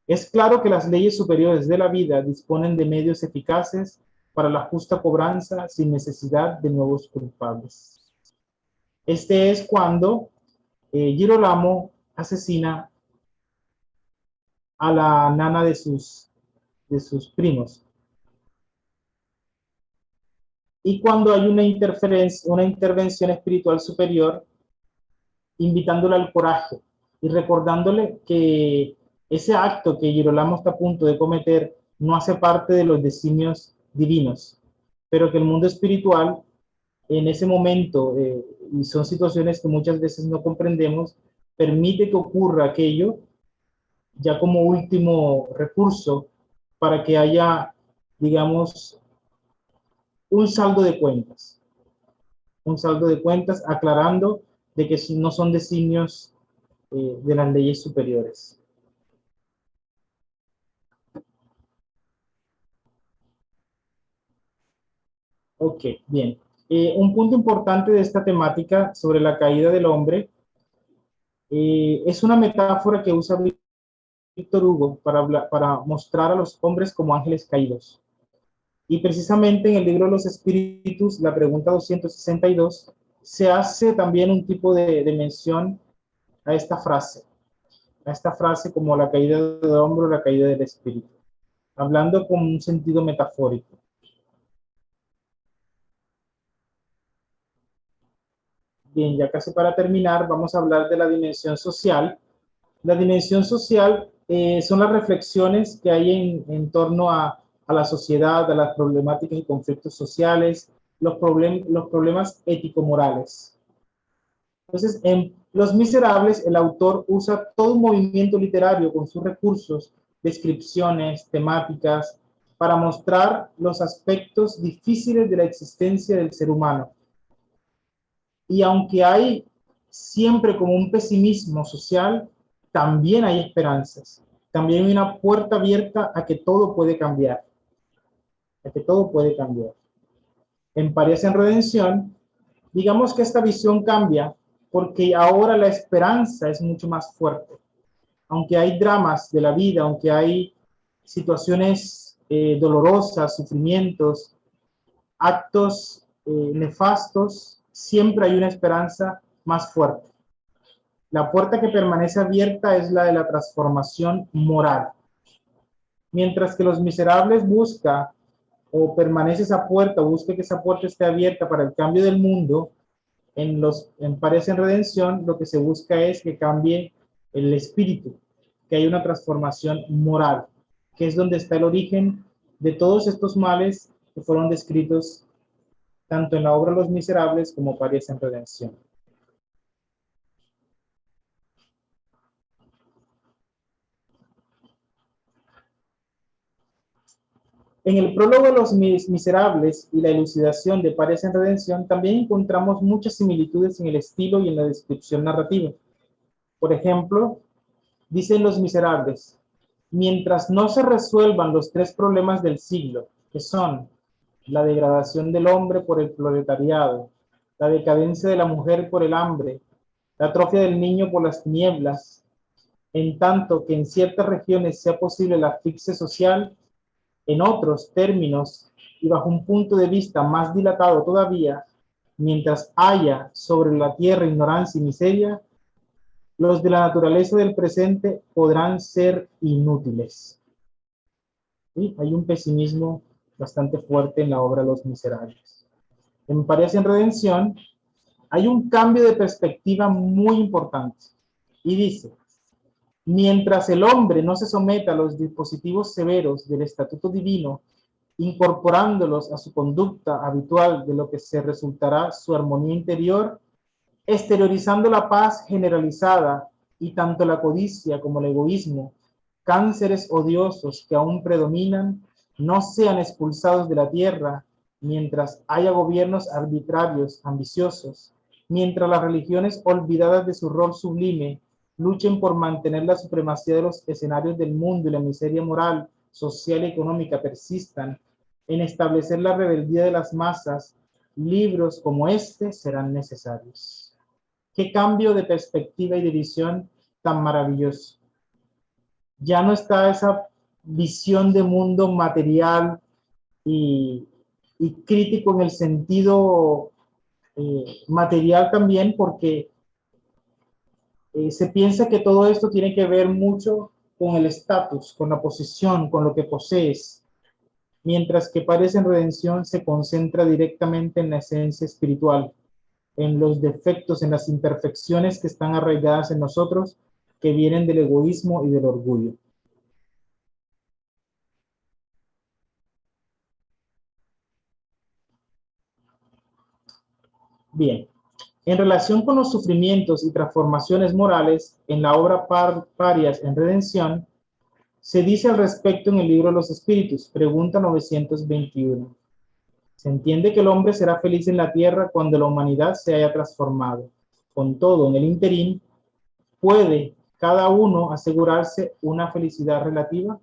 Es claro que las leyes superiores de la vida disponen de medios eficaces para la justa cobranza sin necesidad de nuevos culpables. Este es cuando Girolamo asesina a la nana de sus primos. Y cuando hay una intervención espiritual superior, invitándole al coraje y recordándole que ese acto que Girolamo está a punto de cometer no hace parte de los designios divinos, pero que el mundo espiritual en ese momento, y son situaciones que muchas veces no comprendemos, permite que ocurra aquello ya como último recurso para que haya, digamos, un saldo de cuentas aclarando de que no son designios de las leyes superiores. Ok, bien. Un punto importante de esta temática sobre la caída del hombre es una metáfora que usa Víctor Hugo para mostrar a los hombres como ángeles caídos. Y precisamente en el libro de los espíritus, la pregunta 262, se hace también un tipo de mención a esta frase como la caída del hombre o la caída del espíritu, hablando con un sentido metafórico. Bien, ya casi para terminar, vamos a hablar de la dimensión social. La dimensión social son las reflexiones que hay en torno a la sociedad, a las problemáticas y conflictos sociales, los problemas ético-morales. Entonces, en Los Miserables, el autor usa todo un movimiento literario con sus recursos, descripciones, temáticas, para mostrar los aspectos difíciles de la existencia del ser humano. Y aunque hay siempre como un pesimismo social, también hay esperanzas. También hay una puerta abierta a que todo puede cambiar. A que todo puede cambiar. En Parias en Redención, digamos que esta visión cambia porque ahora la esperanza es mucho más fuerte. Aunque hay dramas de la vida, aunque hay situaciones dolorosas, sufrimientos, actos nefastos, siempre hay una esperanza más fuerte. La puerta que permanece abierta es la de la transformación moral. Mientras que Los Miserables busca o permanece esa puerta, busca que esa puerta esté abierta para el cambio del mundo, en Parias en Redención lo que se busca es que cambie el espíritu, que haya una transformación moral, que es donde está el origen de todos estos males que fueron descritos tanto en la obra Los Miserables como Parias en Redención. En el prólogo de Los Miserables y la elucidación de Parias en Redención también encontramos muchas similitudes en el estilo y en la descripción narrativa. Por ejemplo, dicen Los Miserables: mientras no se resuelvan los tres problemas del siglo, que son la degradación del hombre por el proletariado, la decadencia de la mujer por el hambre, la atrofia del niño por las tinieblas, en tanto que en ciertas regiones sea posible la asfixia social, en otros términos y bajo un punto de vista más dilatado todavía, mientras haya sobre la tierra ignorancia y miseria, los de la naturaleza del presente podrán ser inútiles. ¿Sí? Hay un pesimismo bastante fuerte en la obra Los Miserables. En Parias en Redención hay un cambio de perspectiva muy importante y dice: mientras el hombre no se someta a los dispositivos severos del estatuto divino, incorporándolos a su conducta habitual, de lo que se resultará su armonía interior, exteriorizando la paz generalizada, y tanto la codicia como el egoísmo, cánceres odiosos que aún predominan, no sean expulsados de la tierra, mientras haya gobiernos arbitrarios, ambiciosos, mientras las religiones olvidadas de su rol sublime luchen por mantener la supremacía de los escenarios del mundo y la miseria moral, social y económica persistan en establecer la rebeldía de las masas, libros como este serán necesarios. Qué cambio de perspectiva y de visión tan maravilloso. Ya no está esa visión de mundo material y, y crítico en el sentido material también, porque se piensa que todo esto tiene que ver mucho con el estatus, con la posición, con lo que posees, mientras que Pares en Redención se concentra directamente en la esencia espiritual, en los defectos, en las imperfecciones que están arraigadas en nosotros, que vienen del egoísmo y del orgullo. Bien, en relación con los sufrimientos y transformaciones morales, en la obra Parias en Redención, se dice al respecto en el libro Los Espíritus, pregunta 921. Se entiende que el hombre será feliz en la tierra cuando la humanidad se haya transformado. Con todo, en el interín, ¿puede cada uno asegurarse una felicidad relativa?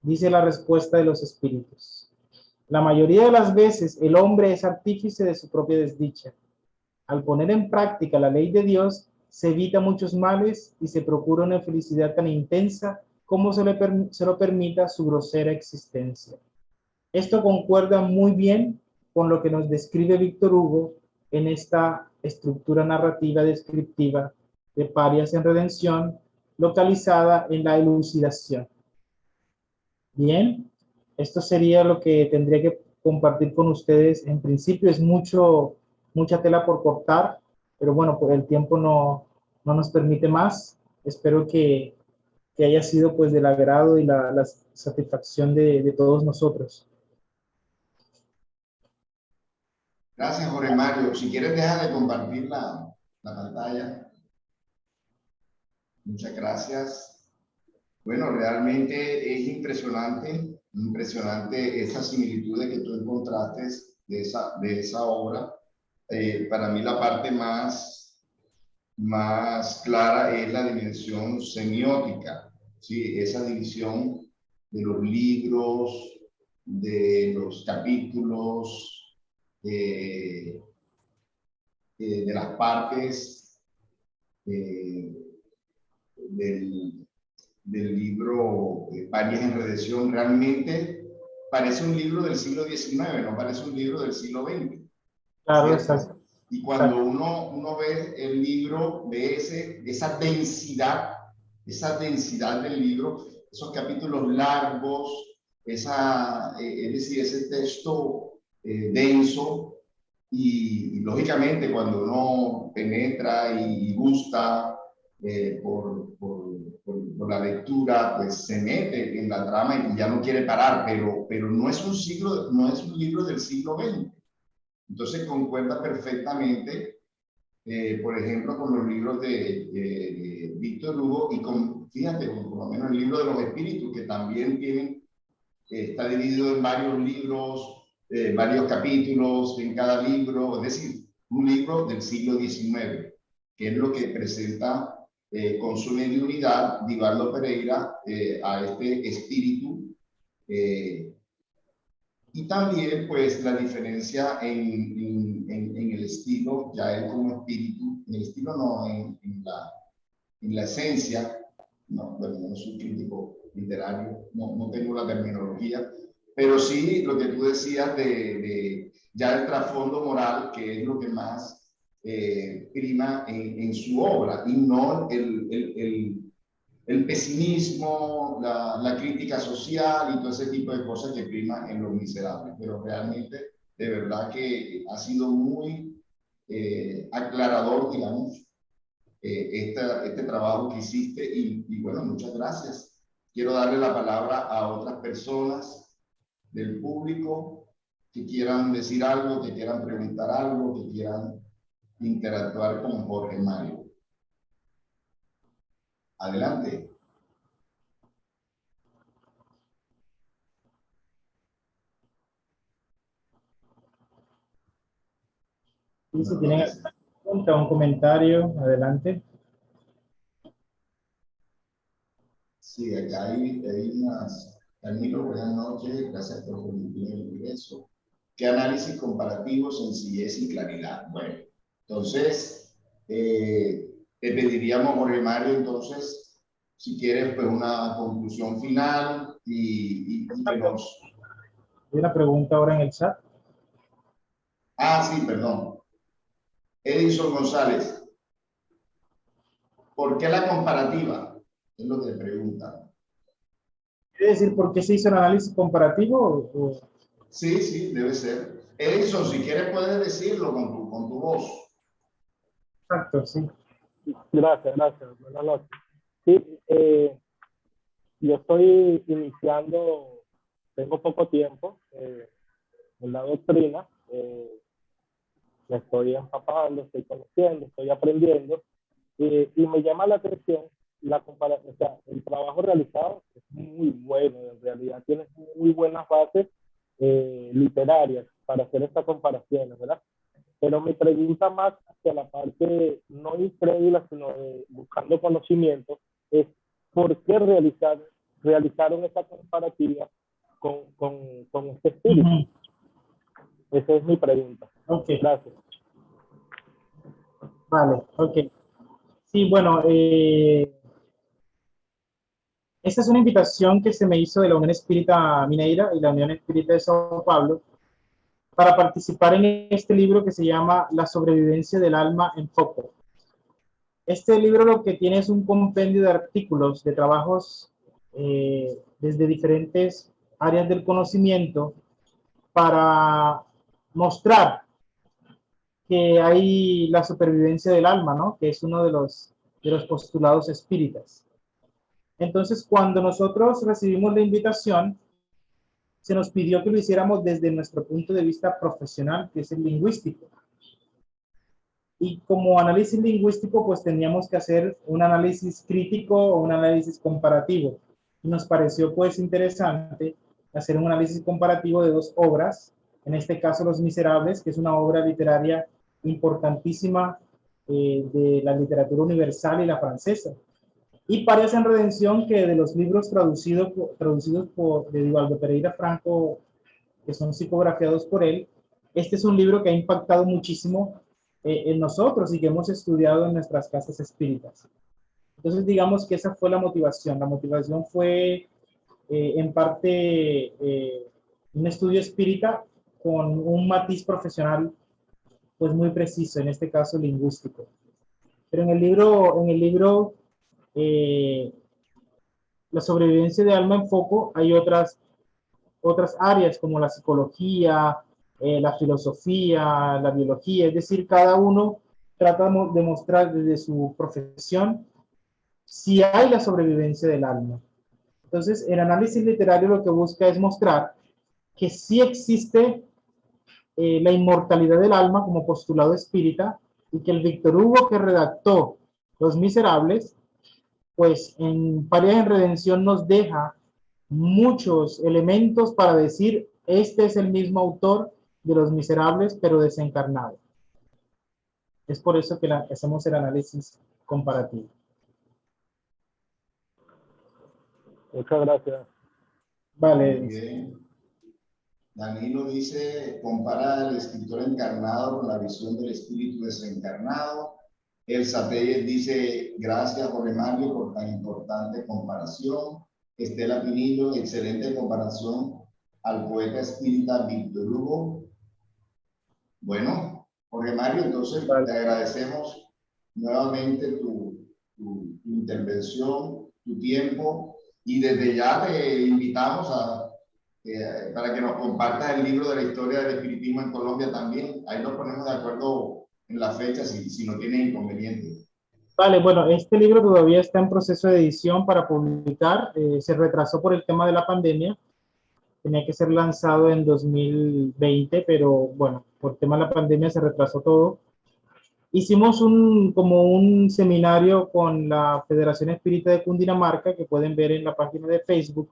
Dice la respuesta de los espíritus: la mayoría de las veces el hombre es artífice de su propia desdicha. Al poner en práctica la ley de Dios, se evita muchos males y se procura una felicidad tan intensa como se lo permita su grosera existencia. Esto concuerda muy bien con lo que nos describe Víctor Hugo en esta estructura narrativa descriptiva de Parias en Redención, localizada en la elucidación. Bien, esto sería lo que tendría que compartir con ustedes. En principio es mucha tela por cortar, pero bueno, pues el tiempo no nos permite más. Espero que haya sido pues del agrado y la satisfacción de todos nosotros. Gracias, Jorge Mario. Si quieres, deja de compartir la pantalla. Muchas gracias. Bueno, realmente es impresionante esas similitudes que tú encontraste de esa obra. Para mí la parte más clara es la dimensión semiótica, ¿sí? Esa división de los libros, de los capítulos, de las partes del, del libro Parias en Redención. Realmente parece un libro del siglo XIX, no parece un libro del siglo XX. Claro, ¿Cierto? exacto. Y cuando uno ve el libro, ve esa densidad del libro, esos capítulos largos, es decir, ese texto denso, y lógicamente cuando uno penetra y gusta por la lectura, pues se mete en la trama y ya no quiere parar, pero no es un libro del siglo XX. Entonces concuerda perfectamente, por ejemplo, con los libros de Víctor Hugo y fíjate, con por lo menos el libro de los espíritus, que también está dividido en varios libros, varios capítulos en cada libro, es decir, un libro del siglo XIX, que es lo que presenta con su mediunidad Divaldo Pereira a este espíritu. Y también, pues, la diferencia en el estilo, ya él como espíritu, en el estilo no, en la esencia, no, bueno, no soy crítico literario, no tengo la terminología, pero sí lo que tú decías de ya el trasfondo moral, que es lo que más prima en su obra y no el pesimismo, la crítica social y todo ese tipo de cosas que prima en Los Miserables. Pero realmente, de verdad que ha sido muy aclarador, digamos, este trabajo que hiciste y bueno, muchas gracias. Quiero darle la palabra a otras personas del público que quieran decir algo, que quieran preguntar algo, que quieran interactuar con Jorge Mario. Adelante. Y si tienen alguna pregunta o un comentario, adelante. Sí, acá hay unas. Camilo, buenas noches, gracias por permitirme el ingreso. ¿Qué análisis comparativo, sencillez y claridad? Bueno, entonces, te pediríamos, Jorge Mario, entonces, si quieres, pues una conclusión final y que nos... Hay una pregunta ahora en el chat. Ah, sí, perdón. Edison González, ¿por qué la comparativa? Es lo que preguntan. ¿Quiere decir por qué se hizo el análisis comparativo? Sí, sí, debe ser. Edison, si quieres puedes decirlo con tu voz. Exacto, sí. Gracias, gracias. Buenas noches. Sí, yo estoy iniciando, tengo poco tiempo en la doctrina, me estoy empapando, estoy conociendo, estoy aprendiendo, y me llama la atención la comparación, o sea, el trabajo realizado es muy bueno, en realidad tiene muy buenas bases literarias para hacer estas comparaciones, ¿verdad? Pero mi pregunta más hacia la parte no incrédula, sino buscando conocimiento, es ¿por qué realizaron esta comparativa con este espíritu? Esa es mi pregunta. Ok. Gracias. Vale, ok. Sí, bueno, esta es una invitación que se me hizo de la Unión Espírita Mineira y la Unión Espírita de Sao Paulo para participar en este libro que se llama La sobrevivencia del alma en foco. Este libro lo que tiene es un compendio de artículos, de trabajos desde diferentes áreas del conocimiento para mostrar que hay la supervivencia del alma, ¿no? Que es uno de los postulados espíritas. Entonces, cuando nosotros recibimos la invitación, se nos pidió que lo hiciéramos desde nuestro punto de vista profesional, que es el lingüístico. Y como análisis lingüístico, pues teníamos que hacer un análisis crítico o un análisis comparativo. Y nos pareció pues interesante hacer un análisis comparativo de dos obras, en este caso Los Miserables, que es una obra literaria importantísima de la literatura universal y la francesa. Y Parias en Redención, que de los libros traducidos de Divaldo Pereira Franco, que son psicografiados por él, este es un libro que ha impactado muchísimo en nosotros y que hemos estudiado en nuestras casas espíritas. Entonces, digamos que esa fue la motivación. La motivación fue, en parte, un estudio espírita con un matiz profesional, pues muy preciso, en este caso lingüístico. Pero en el libro La sobrevivencia de alma en foco, hay otras áreas como la psicología, la filosofía, la biología, es decir, cada uno trata de mostrar desde su profesión si hay la sobrevivencia del alma. Entonces, el análisis literario lo que busca es mostrar que sí existe la inmortalidad del alma como postulado espírita y que el Víctor Hugo que redactó Los Miserables, pues en Parias en Redención nos deja muchos elementos para decir, este es el mismo autor de Los Miserables, pero desencarnado. Es por eso que hacemos el análisis comparativo. Muchas gracias. Vale. Muy bien. Danilo dice, compara al escritor encarnado con la visión del espíritu desencarnado. El Satélite dice, gracias Jorge Mario por tan importante comparación. Estela Pinillo, excelente comparación al poeta espírita Víctor Hugo. Bueno, Jorge Mario, entonces Vale. te agradecemos nuevamente tu intervención, tu tiempo, y desde ya te invitamos para que nos compartas el libro de la historia del espiritismo en Colombia también. Ahí nos ponemos de acuerdo en la fecha si no tienes inconveniente. Vale, bueno, este libro todavía está en proceso de edición para publicar. Se retrasó por el tema de la pandemia. Tenía que ser lanzado en 2020, pero bueno, por tema de la pandemia se retrasó todo. Hicimos como un seminario con la Federación Espírita de Cundinamarca, que pueden ver en la página de Facebook.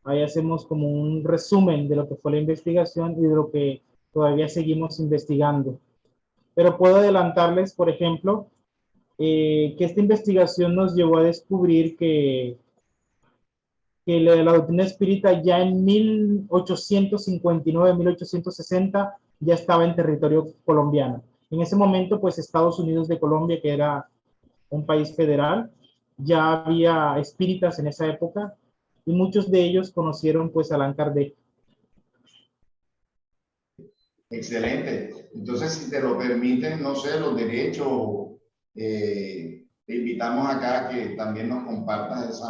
Ahí hacemos como un resumen de lo que fue la investigación y de lo que todavía seguimos investigando. Pero puedo adelantarles, por ejemplo, que esta investigación nos llevó a descubrir que la doctrina espírita ya en 1859, 1860 ya estaba en territorio colombiano. En ese momento, pues Estados Unidos de Colombia, que era un país federal, ya había espíritas en esa época y muchos de ellos conocieron pues a Allan Kardec. Excelente. Entonces, si te lo permiten, no sé, los derechos, te invitamos acá a que también nos compartas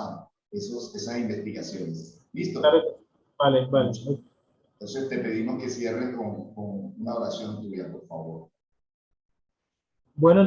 esas investigaciones. ¿Listo? Claro, vale, vale. Entonces, te pedimos que cierres con una oración tuya, por favor. Bueno,